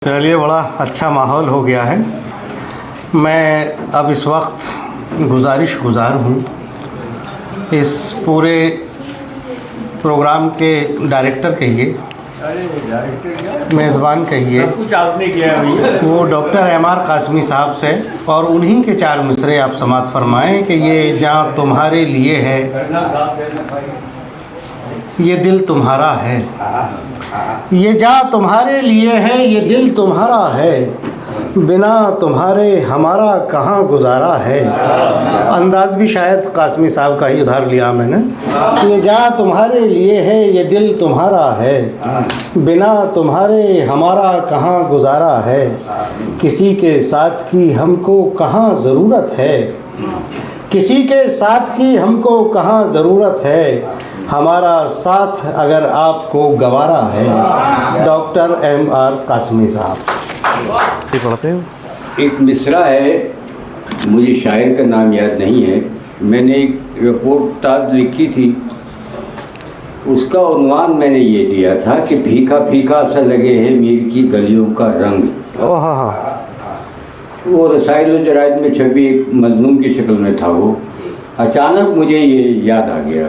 मेरे लिए बड़ा अच्छा माहौल हो गया है। मैं अब इस वक्त गुज़ार हूँ इस पूरे प्रोग्राम के डायरेक्टर कहिए, मेज़बान कहिए, कुछ आपने किया वो डॉक्टर एम.आर. कासमी साहब से, और उन्हीं के चार मिसरे आप समाअत फरमाएं कि ये जहाँ तुम्हारे लिए है, ये दिल तुम्हारा है, ये जहाँ तुम्हारे लिए है, ये दिल तुम्हारा है, बिना तुम्हारे हमारा कहाँ गुजारा है। अंदाज़ भी शायद कासमी साहब का ही उधार लिया मैंने। ये जहाँ तुम्हारे लिए है, ये दिल तुम्हारा है, बिना तुम्हारे हमारा कहाँ गुजारा है। किसी के साथ की हमको कहाँ ज़रूरत है, किसी के साथ की हमको कहाँ ज़रूरत है, हमारा साथ अगर आपको गवारा है। Doctor MR. कासमी साहब। पढ़ते हो? एक मिसरा है, मुझे शायर का नाम याद नहीं है, मैंने एक रिपोर्ट ताज लिखी थी, उसका उन्वान मैंने ये दिया था कि फीका फीका सा लगे है मीर की गलियों का रंग। ओह हाँ। वो रसाइल व जराइद में छपी एक मजमून की शक्ल में था। वो अचानक मुझे ये याद आ गया।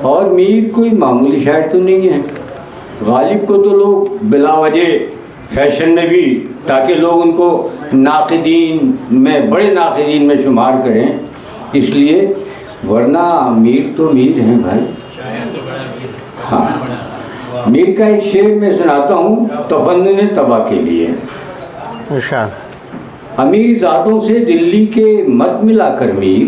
और मीर कोई मामूली शायर तो नहीं है। गालिब को तो लोग बिलावजह फैशन में भी, ताकि लोग उनको नाक़िदीन में, बड़े नाक़िदीन में शुमार करें, इसलिए, वरना मीर तो मीर हैं भाई। हाँ, मीर का एक शेर मैं सुनाता हूँ तफन्नुन तबा के लिए। अमीर ज़ादों से दिल्ली के मत मिला कर मीर,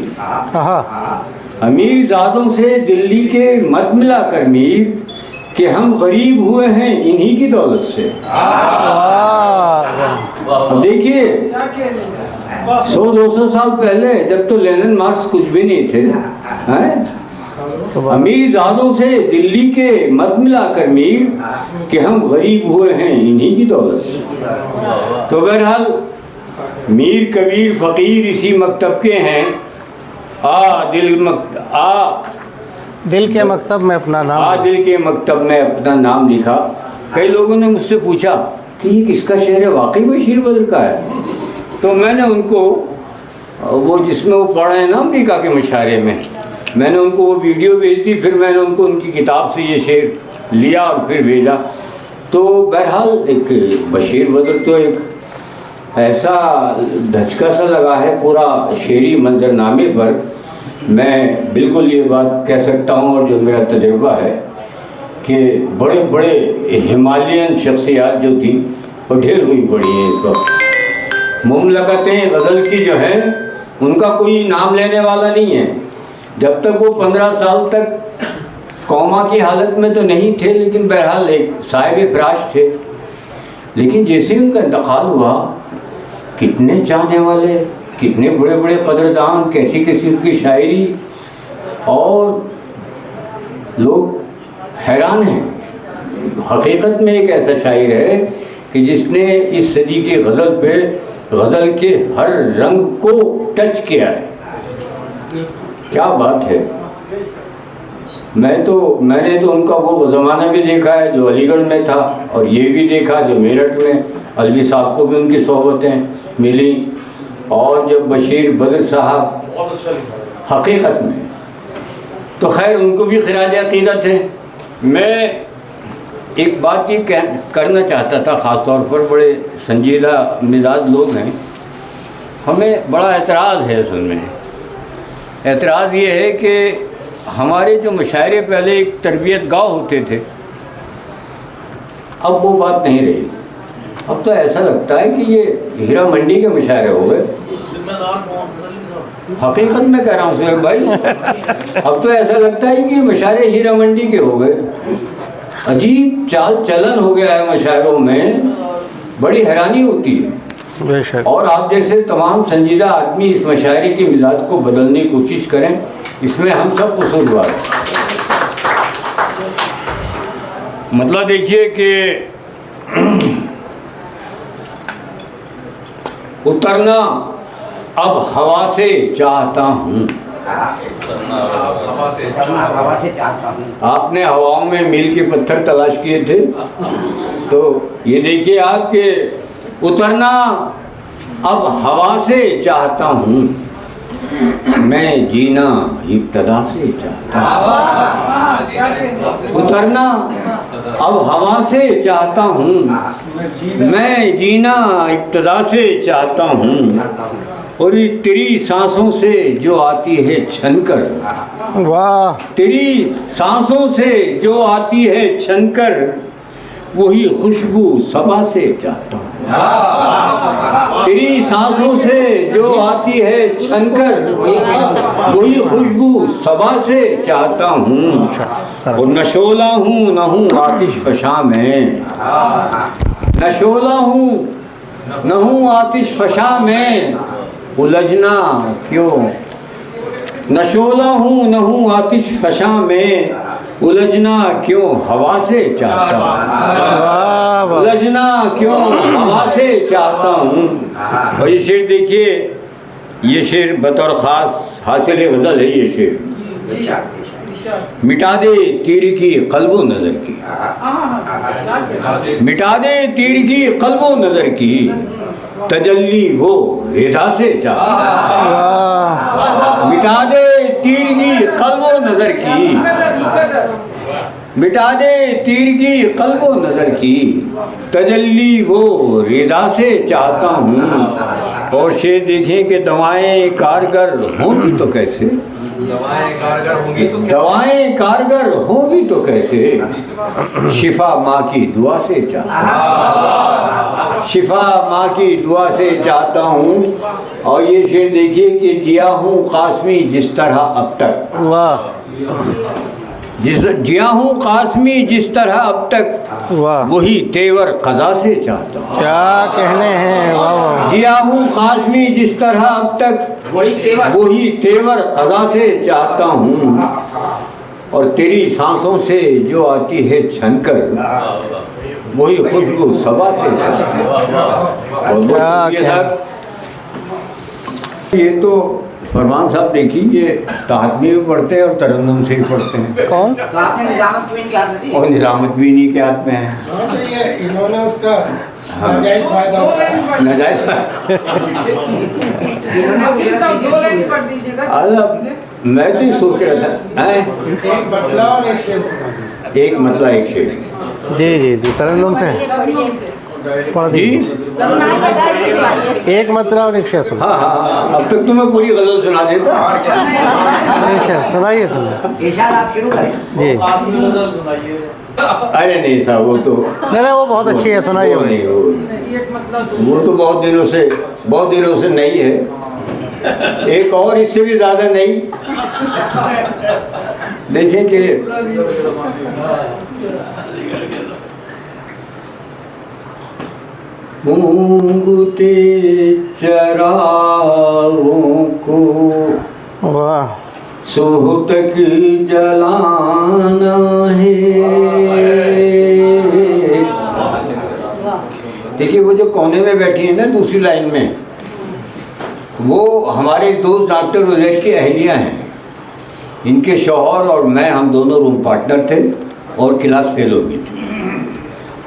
अमीर ज़ादों से दिल्ली के मत मिला कर मीर, कि हम गरीब हुए हैं इन्हीं की दौलत से। अब देखिए 100-200 साल पहले, जब तो लेनिन मार्क्स कुछ भी नहीं थे, हैं? अमीर ज़ादों से दिल्ली के मत मिला कर मीर, कि हम गरीब हुए हैं इन्हीं की दौलत से। तो बहरहाल मीर कबीर फ़कीर इसी मकतब के हैं। दिल के मकतब में अपना नाम, दिल के मकतब में अपना नाम लिखा। कई लोगों ने मुझसे पूछा कि ये किसका शेर है, वाकई बशीर बद्र का है? तो मैंने उनको वो जिसमें वो पढ़े हैं ना अमरीका के मुशायरे में, मैंने उनको वो वीडियो भेज दी, फिर मैंने उनको उनकी किताब से ये शेर लिया और फिर भेजा। तो बहरहाल एक बशीर बद्र तो एक ऐसा धचका सा लगा है पूरा शेरी मंजरनामे पर। मैं बिल्कुल ये बात कह सकता हूँ, और जो मेरा तजुर्बा है, कि बड़े बड़े हिमालयन शख्सियात जो थी वो ढेर हुई पड़ी हैं इस वक्त। मुमलकतें गज़ल की जो है, उनका कोई नाम लेने वाला नहीं है। जब तक वो 15 साल तक कौमा की हालत में तो नहीं थे, लेकिन बहरहाल एक साहिब फ़राश थे। लेकिन जैसे ही उनका इंतकाल हुआ, कितने चाहने वाले, कितने बड़े बड़े कदरदान, कैसी कैसी उनकी शायरी, और लोग हैरान हैं। हकीकत में एक ऐसा शायर है कि जिसने इस सदी की गज़ल पे गज़ल के हर रंग को टच किया है। क्या बात है। मैंने तो उनका वो ज़माना भी देखा है जो अलीगढ़ में था, और ये भी देखा जो मेरठ में। अलवी साहब को भी उनकी सोहबतें मिली, और जब बशीर बद्र साहब हकीकत में, तो खैर उनको भी खिराज अक़ीदत है। मैं एक बात ये करना चाहता था, ख़ास तौर पर बड़े संजीदा मिजाज लोग हैं, हमें बड़ा एतराज़ है असल में। एतराज़ ये है कि हमारे जो मुशायरे पहले एक तरबियत गाह होते थे, अब वो बात नहीं रही। अब तो ऐसा लगता है कि ये हीरा मंडी के मुशायरे हो गए। हकीकत में कह रहा हूँ सुहेब भाई, अब तो ऐसा लगता है कि मुशायरे हीरा मंडी के हो गए। अजीब चाल चलन हो गया है मुशायरों में, बड़ी हैरानी होती है। और आप जैसे तमाम संजीदा आदमी इस मुशायरे की मिजाज को बदलने की कोशिश करें, इसमें हम सब कसूरवार हैं। मतलब देखिए कि उतरना अब हवा से चाहता हूँ, आपने हवाओं में मील के पत्थर तलाश किए थे, तो ये देखिए आपके उतरना अब हवा से चाहता हूँ, मैं जीना इब्तदा से चाहता हूँ। उतरना अब हवा से चाहता हूँ, मैं जीना इब्तदा से चाहता हूँ। और ये तेरी सांसों से जो आती है छनकर, वाह, तेरी सांसों से जो आती है छनकर, वही खुशबू सबा से चाहता हूँ। तेरी सांसों से जो आती है छनकर, वही खुशबू सबा से चाहता हूँ। और न शोला हूँ न हूँ आतिश फशा में, न शोला हूँ न हूँ आतिश फशा में, उलझना क्यों। न शोला हूँ न हूँ आतिश फशा में, उलझना क्यों हवा से चाहता हूँ। उलझना क्यों हवा से चाहता हूँ। और ये शेर देखिए, ये शेर बतौर ख़ास हासिल गज़ल है। ये शेर मिटा दे तीर की क़ल्बो नज़र की, मिटा दे तीर की क़ल्बो नज़र की, तजल्ली वो रिदा से चाहता। मिटा दे तीर की क़ल्बो नज़र की, मिटा दे तीर की क़ल्बो नज़र की, तजल्ली वो रिदा से चाहता हूँ। और शेर देखें कि दवाएं कारगर होंगी तो कैसे, दवाएं कारगर होंगी तो कैसे, शिफा माँ की दुआ से चाहता हूँ। शिफा माँ की दुआ से चाहता हूँ। और ये शेर देखिए कि जिया हूँ कास्मी जिस तरह अब तक, वाह, जिया हूँ कास्मी जिस तरह अब तक, वाह, वही तेवर कज़ा से चाहता हूँ। क्या कहने हैं, वाह वाह। जिया हूँ कास्मी जिस तरह अब तक, वही तेवर कज़ा से चाहता हूँ। और तेरी सांसों से जो आती है छनकर, वही खुशबू सबा से चाहता हूँ। और दोस्तों ये तो फरमान साहब देखिए, ये ताहतमी भी पढ़ते हैं और तरन्नुम से भी पढ़ते हैं। कौन? और निज़ामुद्दीनी के हाथ में है। ये इन्होंने उसका नाजायज फायदा उठाया। नाजायज मैं तो ये सोच रहा था, एक बतला और एक शेर सुना। एक मतलब एक शेर। जी जी जी, तरन्नुम से पढ़ जी दीजिए। एक मतलब और एक शेर सुना। हाँ हाँ, अब तक तो मैं पूरी गज़ल सुना देता। एक शेर सुनाइए, सुनिए आप शुरू करें। जी। अरे नहीं साहब, वो तो नहीं, वो बहुत अच्छी है, सुनाइए। वो नहीं, वो तो बहुत दिनों से नहीं है। एक और इससे भी ज़्यादा नहीं। देखें कि मूंगते चरागों को वाह, सोहतक जलाना है। देखिए वो जो कोने में बैठी है ना दूसरी लाइन में, वो हमारे एक दोस्त डॉक्टर उजैर की अहलिया हैं। इनके शौहर और मैं, हम दोनों रूम पार्टनर थे और क्लास फेलो भी थे।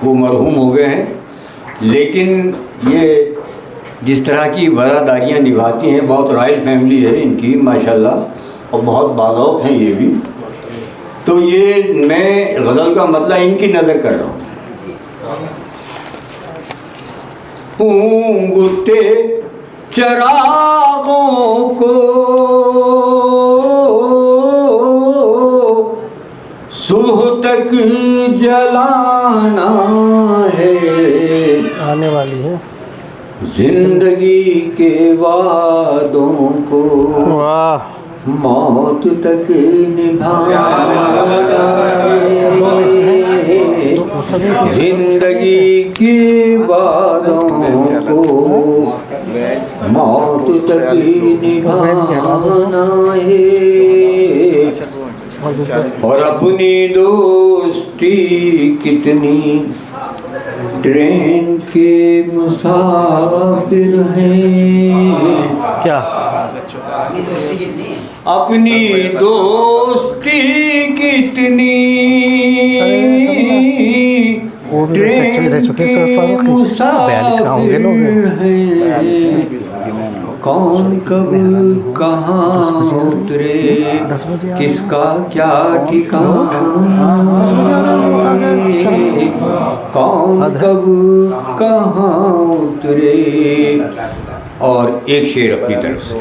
वो मरहूम हो गए हैं, लेकिन ये जिस तरह की वज़ादारियाँ निभाती हैं, बहुत रॉयल फैमिली है इनकी माशाल्लाह, और बहुत बालौक हैं ये भी। तो ये मैं गज़ल का मतलब इनकी नज़र कर रहा हूँ। ऊँगते चरागों को सुहतक जलाना है, आने वाली है जिंदगी के वादों को वाह, मौत तक निभाना है, जिंदगी के वादों को मौत तक निभाना है। और अपनी दोस्ती कितनी ट्रेन के मुसाफिर हैं। क्या? अपनी दोस्ती कितनी ट्रेन रह चुके हैं सर फारूक? 42 का होंगे लोग। कौन कब कहाँ उतरे, 10 बजे किसका क्या ठिकाना, कौन कब कहाँ उतरे। और एक शेर अपनी तरफ से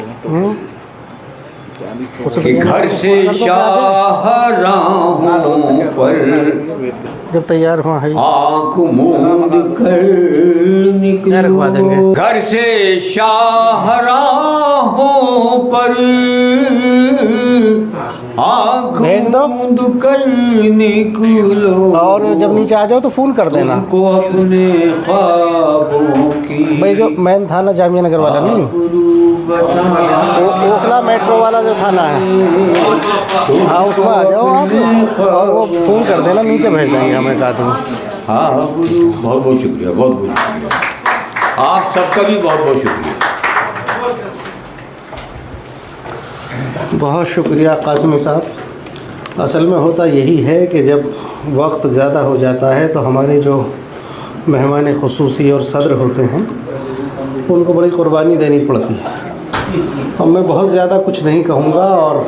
कि घर से शाहराहों पर जब तैयार हुआ है आँख मूंद कर रखवा देंगे। निकलो, घर से शाहराहों पर आँख भेज दो। मूंद कर निकलो, और जब नीचे आ जाओ तो फ़ोन कर देना। को अपने ख्वाबों की भाई जो मेन थाना जामिया नगर वाला नहीं, ओखला मेट्रो वाला जो थाना है, हाँ उसमें आ जाओ आप और वो फ़ोन कर देना, नीचे भेज देंगे हमें एक आदमी। हाँ गुरु, बहुत बहुत शुक्रिया, बहुत बहुत शुक्रिया। आप सबका भी बहुत बहुत शुक्रिया। बहुत शुक्रिया कासिमी साहब। असल में होता यही है कि जब वक्त ज़्यादा हो जाता है तो हमारे जो मेहमान ख़ुसूसी और सदर होते हैं उनको बड़ी क़ुरबानी देनी पड़ती है। अब मैं बहुत ज़्यादा कुछ नहीं कहूँगा और